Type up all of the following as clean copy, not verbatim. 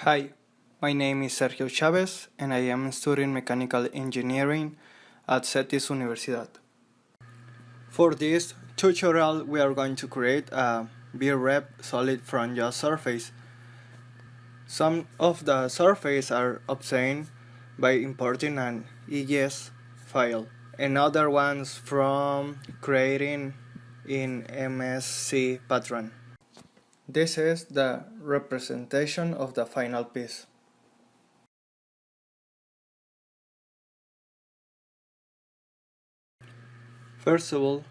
Hi, my name is Sergio Chavez and I am studying mechanical engineering at CETIS Universidad. For this tutorial, we are going to create a VREP solid front yaw surface. Some of the surfaces are obtained by importing an EGS file, and other ones from creating in MSC Patron. This is the representation of the final piece. First of all,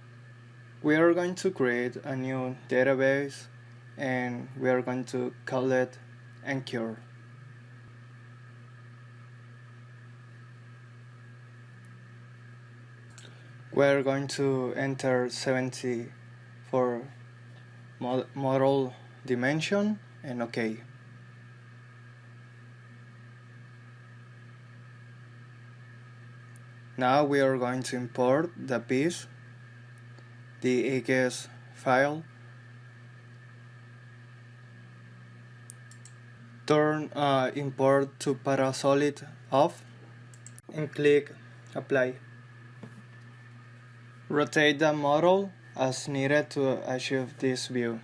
we are going to create a new database and we are going to call it Anchor. We are going to enter 70 for model dimension and OK. Now we are going to import the piece, the EGS file. Turn import to Parasolid off and click apply. Rotate the model as needed to achieve this view.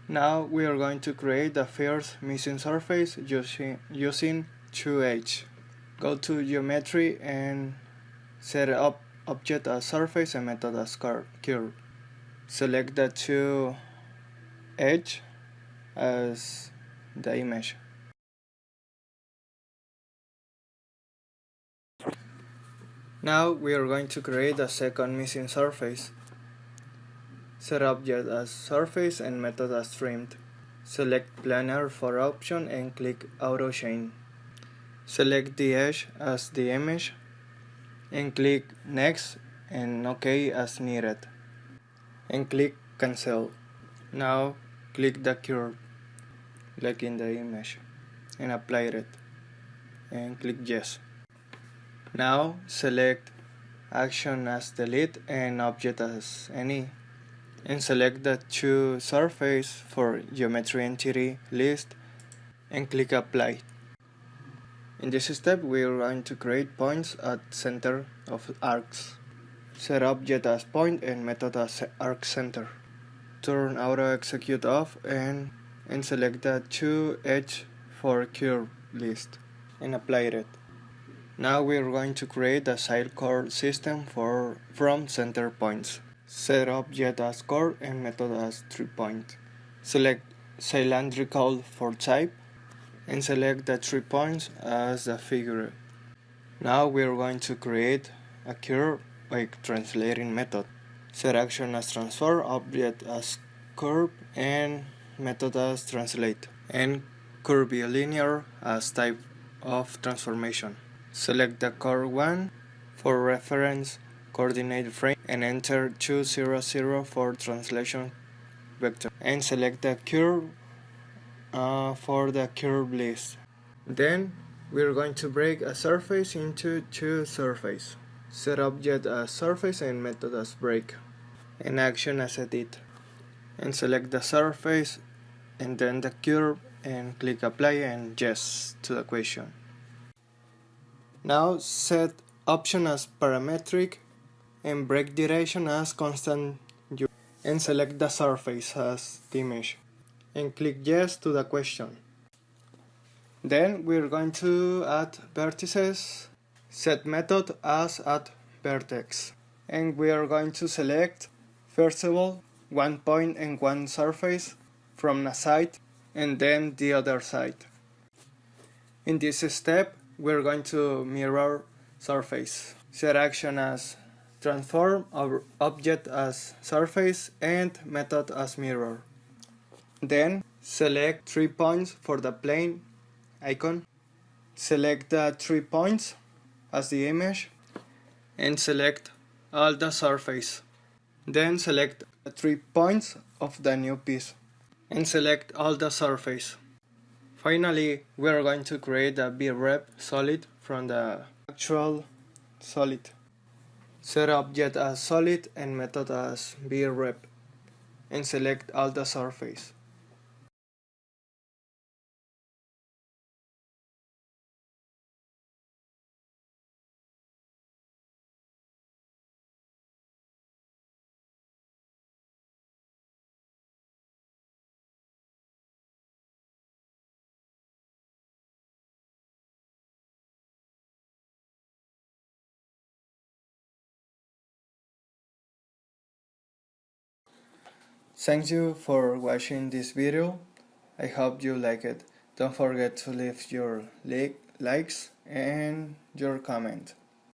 Now we are going to create the first missing surface using 2H. Go to geometry and set up object as surface and method as curve. Select the 2H as the image. Now we are going to create the second missing surface. Set object as surface and method as trimmed. Select planar for option and click auto chain. Select the edge as the image and click next and OK as needed. And click cancel. Now click the curve like in the image and apply it and click yes. Now select action as delete and object as any and select the two surface for geometry entity list and click apply. In this step we are going to create points at center of arcs. Set object as point and method as arc center. Turn auto execute off and select the 2H for curve list and apply it. Now we are going to create a side chord system from center points. Set object as chord and method as 3 point. Select cylindrical for type and select the 3 points as the figure. Now we are going to create a curve by translating method. Set action as transform, object as curve, and method as translate, and curvilinear as type of transformation. Select the chord 1 for reference coordinate frame and enter 200 for translation vector and select the curve for the curve list. Then we are going to break a surface into two surfaces. Set object as surface and method as break and action as edit and select the surface and then the curve and click apply and yes to the question. Now set option as parametric and break duration as constant and select the surface as the image and click yes to the question. Then we're going to add vertices. Set method as add vertex and we are going to select first of all 1 point and 1 surface from a side and then the other side. In this step we're going to mirror surface. Set action as transform, object as surface and method as mirror. Then select 3 points for the plane icon. Select the 3 points as the image and select all the surface. Then select the 3 points of the new piece and select all the surface. Finally, we are going to create a VREP solid from the actual solid. Set object as solid and method as VREP, and select all the surface. Thank you for watching this video. I hope you like it. Don't forget to leave your likes and your comment.